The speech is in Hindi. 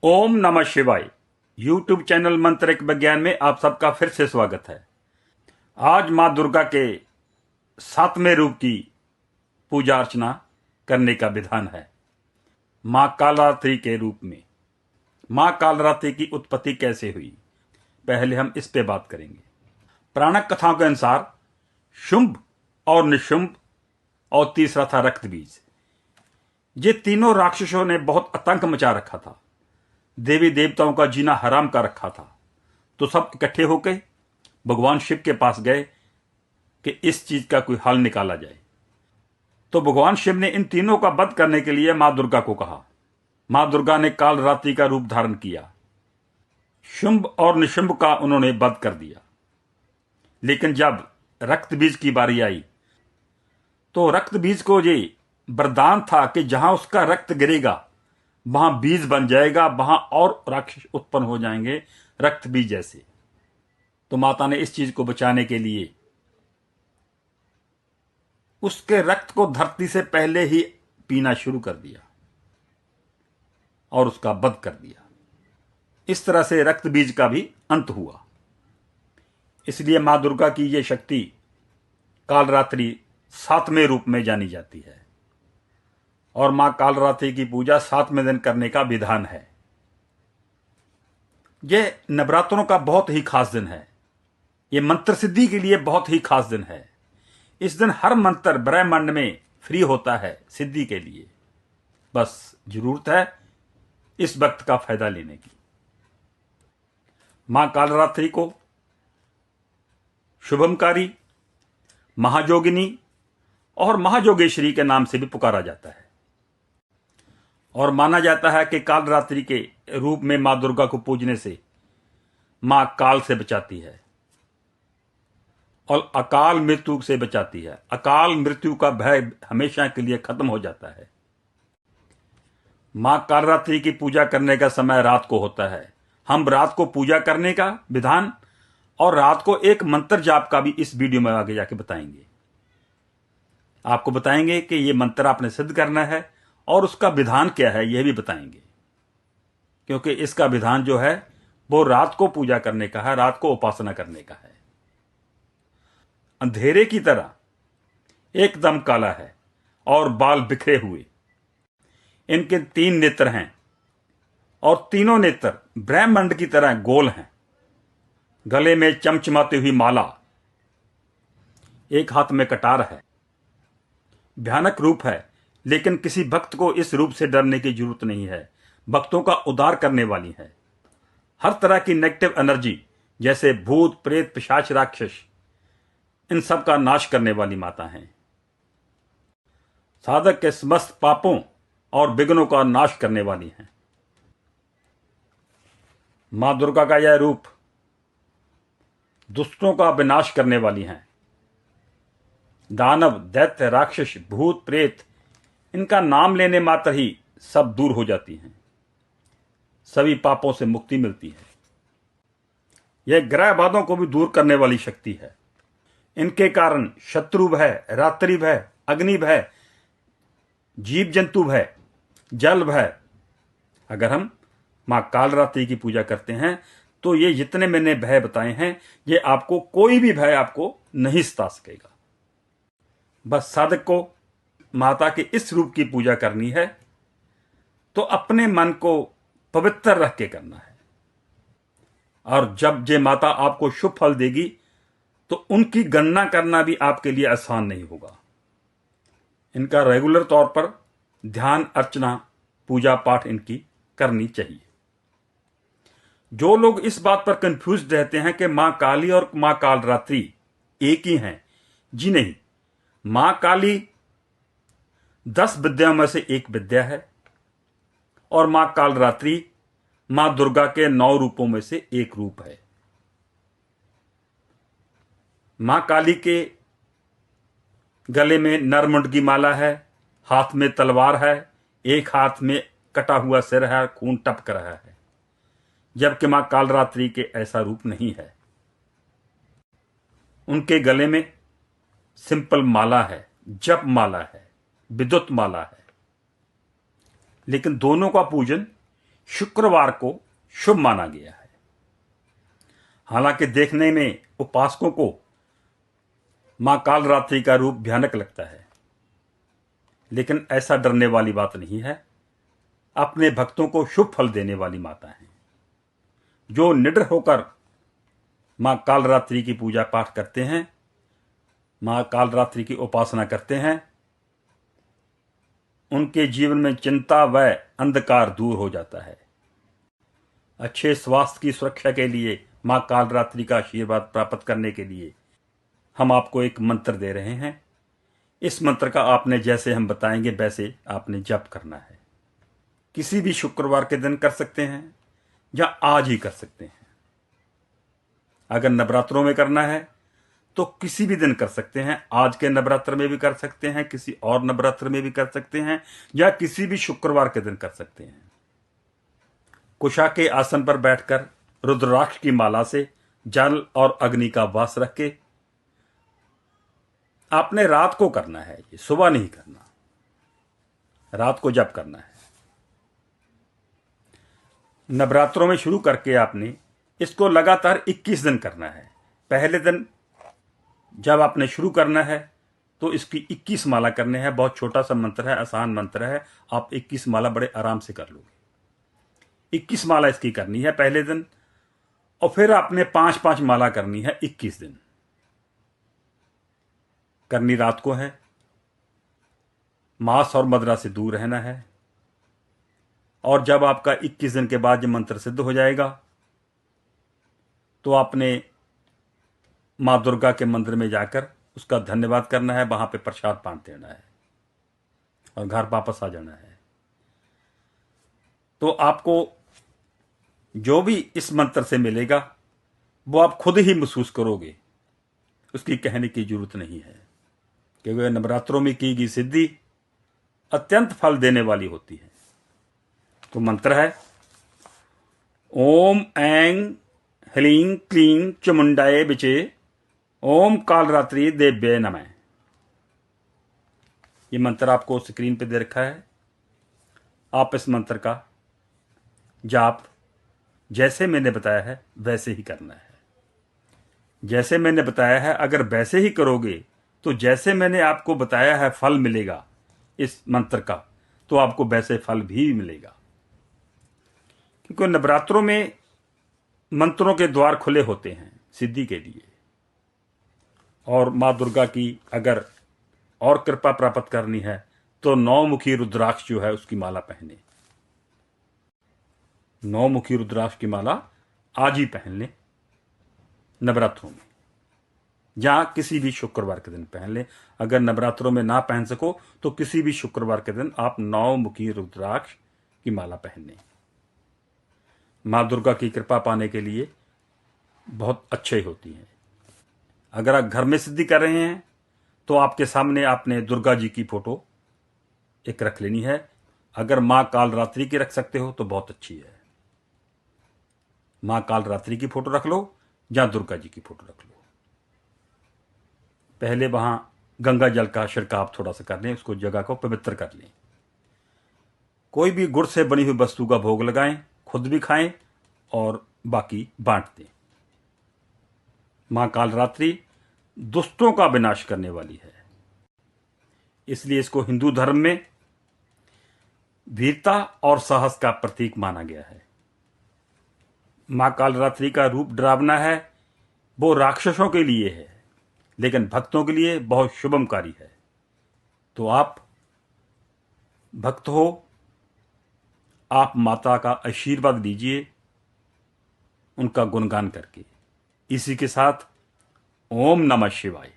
ओम नमः शिवाय। यूट्यूब चैनल मंत्रिक विज्ञान में आप सबका फिर से स्वागत है। आज मां दुर्गा के 7वें रूप की पूजा अर्चना करने का विधान है। मां कालरात्रि के रूप में मां कालरात्रि की उत्पत्ति कैसे हुई, पहले हम इस पे बात करेंगे। पुराणक कथाओं के अनुसार शुंभ और निशुंभ और तीसरा था रक्तबीज, ये तीनों राक्षसों ने बहुत आतंक मचा रखा था। देवी देवताओं का जीना हराम कर रखा था। तो सब इकट्ठे होकर भगवान शिव के पास गए कि इस चीज का कोई हल निकाला जाए। तो भगवान शिव ने इन तीनों का वध करने के लिए मां दुर्गा को कहा। मां दुर्गा ने काल रात्रि का रूप धारण किया, शुंभ और निशुंभ का उन्होंने वध कर दिया। लेकिन जब रक्त बीज की बारी आई तो रक्त बीज को ये वरदान था कि जहां उसका रक्त गिरेगा वहां बीज बन जाएगा, वहां और राक्षस उत्पन्न हो जाएंगे रक्त बीज जैसे। तो माता ने इस चीज को बचाने के लिए उसके रक्त को धरती से पहले ही पीना शुरू कर दिया और उसका वध कर दिया। इस तरह से रक्त बीज का भी अंत हुआ। इसलिए मां दुर्गा की यह शक्ति कालरात्रि 7वें रूप में जानी जाती है और मां कालरात्रि की पूजा 7वें दिन करने का विधान है। यह नवरात्रों का बहुत ही खास दिन है। यह मंत्र सिद्धि के लिए बहुत ही खास दिन है। इस दिन हर मंत्र ब्रह्मांड में फ्री होता है सिद्धि के लिए। बस जरूरत है इस वक्त का फायदा लेने की। मां कालरात्रि को शुभमकारी, महाजोगिनी और महाजोगेश्वरी के नाम से भी पुकारा जाता है और माना जाता है कि कालरात्रि के रूप में मां दुर्गा को पूजने से मां काल से बचाती है और अकाल मृत्यु से बचाती है। अकाल मृत्यु का भय हमेशा के लिए खत्म हो जाता है। मां कालरात्रि की पूजा करने का समय रात को होता है। हम रात को पूजा करने का विधान और रात को एक मंत्र जाप का भी इस वीडियो में आगे जाके बताएंगे। आपको बताएंगे कि यह मंत्र आपने सिद्ध करना है और उसका विधान क्या है यह भी बताएंगे, क्योंकि इसका विधान जो है वो रात को पूजा करने का है, रात को उपासना करने का है। अंधेरे की तरह एकदम काला है और बाल बिखरे हुए। इनके 3 नेत्र हैं और तीनों नेत्र ब्रह्मांड की तरह गोल हैं। गले में चमचमाती हुई माला, एक हाथ में कटार है। भयानक रूप है, लेकिन किसी भक्त को इस रूप से डरने की जरूरत नहीं है। भक्तों का उद्धार करने वाली है। हर तरह की नेगेटिव एनर्जी जैसे भूत प्रेत पिशाच राक्षस, इन सब का नाश करने वाली माता है। साधक के समस्त पापों और विघ्नों का नाश करने वाली है। मां दुर्गा का यह रूप दुष्टों का विनाश करने वाली है। दानव दैत्य राक्षस भूत प्रेत, इनका नाम लेने मात्र ही सब दूर हो जाती हैं। सभी पापों से मुक्ति मिलती है। यह ग्रहबाधों को भी दूर करने वाली शक्ति है। इनके कारण शत्रु भय, रात्रि भय, अग्नि भय, जीव जंतु भय, जल भय, अगर हम मां कालरात्रि की पूजा करते हैं तो ये जितने मैंने भय बताए हैं ये आपको कोई भी भय आपको नहीं सता सकेगा। बस साधक को माता के इस रूप की पूजा करनी है तो अपने मन को पवित्र रख के करना है। और जब ये माता आपको शुभ फल देगी तो उनकी गणना करना भी आपके लिए आसान नहीं होगा। इनका रेगुलर तौर पर ध्यान अर्चना पूजा पाठ इनकी करनी चाहिए। जो लोग इस बात पर कंफ्यूज रहते हैं कि मां काली और मां कालरात्रि एक ही हैं, जी नहीं। मां काली 10 विद्याओं में से एक विद्या है और मां कालरात्रि मां दुर्गा के 9 रूपों में से एक रूप है। मां काली के गले में नरमुंड की माला है, हाथ में तलवार है, एक हाथ में कटा हुआ सिर है, खून टपक रहा है। जबकि मां कालरात्रि के ऐसा रूप नहीं है। उनके गले में सिंपल माला है, जप माला है, विद्युत माला है। लेकिन दोनों का पूजन शुक्रवार को शुभ माना गया है। हालांकि देखने में उपासकों को मां कालरात्रि का रूप भयानक लगता है, लेकिन ऐसा डरने वाली बात नहीं है। अपने भक्तों को शुभ फल देने वाली माता है। जो निडर होकर मां कालरात्रि की पूजा पाठ करते हैं, मां कालरात्रि की उपासना करते हैं, उनके जीवन में चिंता व अंधकार दूर हो जाता है। अच्छे स्वास्थ्य की सुरक्षा के लिए, मां कालरात्रि का आशीर्वाद प्राप्त करने के लिए हम आपको एक मंत्र दे रहे हैं। इस मंत्र का आपने, जैसे हम बताएंगे वैसे आपने जप करना है। किसी भी शुक्रवार के दिन कर सकते हैं या आज ही कर सकते हैं। अगर नवरात्रों में करना है तो किसी भी दिन कर सकते हैं। आज के नवरात्र में भी कर सकते हैं, किसी और नवरात्र में भी कर सकते हैं, या किसी भी शुक्रवार के दिन कर सकते हैं। कुशा के आसन पर बैठकर रुद्राक्ष की माला से जल और अग्नि का वास रख के आपने रात को करना है, ये सुबह नहीं करना, रात को जप करना है। नवरात्रों में शुरू करके आपने इसको लगातार 21 दिन करना है। पहले दिन जब आपने शुरू करना है तो इसकी 21 माला करने हैं। बहुत छोटा सा मंत्र है, आसान मंत्र है, आप 21 माला बड़े आराम से कर लोगे। 21 माला इसकी करनी है पहले दिन, और फिर आपने 5-5 माला करनी है 21 दिन। करनी रात को है। मांस और मदिरा से दूर रहना है। और जब आपका 21 दिन के बाद ये मंत्र सिद्ध हो जाएगा तो आपने मां दुर्गा के मंदिर में जाकर उसका धन्यवाद करना है, वहां पे प्रसाद बांट देना है और घर वापस आ जाना है। तो आपको जो भी इस मंत्र से मिलेगा वो आप खुद ही महसूस करोगे, उसकी कहने की जरूरत नहीं है, क्योंकि नवरात्रों में की गई सिद्धि अत्यंत फल देने वाली होती है। तो मंत्र है ओम ऐं ह्लीं क्लीं चामुंडाय विचे ओम कालरात्रि देव्ये नमः। ये मंत्र आपको स्क्रीन पे दे रखा है। आप इस मंत्र का जाप जैसे मैंने बताया है वैसे ही करना है। जैसे मैंने बताया है, अगर वैसे ही करोगे तो जैसे मैंने आपको बताया है फल मिलेगा इस मंत्र का, तो आपको वैसे फल भी मिलेगा। क्योंकि नवरात्रों में मंत्रों के द्वार खुले होते हैं सिद्धि के लिए। और मां दुर्गा की अगर और कृपा प्राप्त करनी है तो 9 मुखी रुद्राक्ष जो है उसकी माला पहने। 9 मुखी रुद्राक्ष की माला आज ही पहन लें नवरात्रों में, या किसी भी शुक्रवार के दिन पहन लें। अगर नवरात्रों में ना पहन सको तो किसी भी शुक्रवार के दिन आप 9 मुखी रुद्राक्ष की माला पहन लें। मां दुर्गा की कृपा पाने के लिए बहुत अच्छे होती हैं। अगर आप घर में सिद्धि कर रहे हैं तो आपके सामने आपने दुर्गा जी की फोटो एक रख लेनी है। अगर मां कालरात्रि की रख सकते हो तो बहुत अच्छी है। मां कालरात्रि की फोटो रख लो या दुर्गा जी की फोटो रख लो। पहले वहां गंगा जल का छिड़काव थोड़ा सा कर लें, उसको जगह को पवित्र कर लें। कोई भी गुड़ से बनी हुई वस्तु का भोग लगाएं, खुद भी खाएं और बाकी बांट दें। मां कालरात्रि दुष्टों का विनाश करने वाली है, इसलिए इसको हिंदू धर्म में वीरता और साहस का प्रतीक माना गया है। मां कालरात्रि का रूप डरावना है, वो राक्षसों के लिए है, लेकिन भक्तों के लिए बहुत शुभमकारी है। तो आप भक्त हो, आप माता का आशीर्वाद लीजिए उनका गुणगान करके। इसी के साथ ओम नमः शिवाय।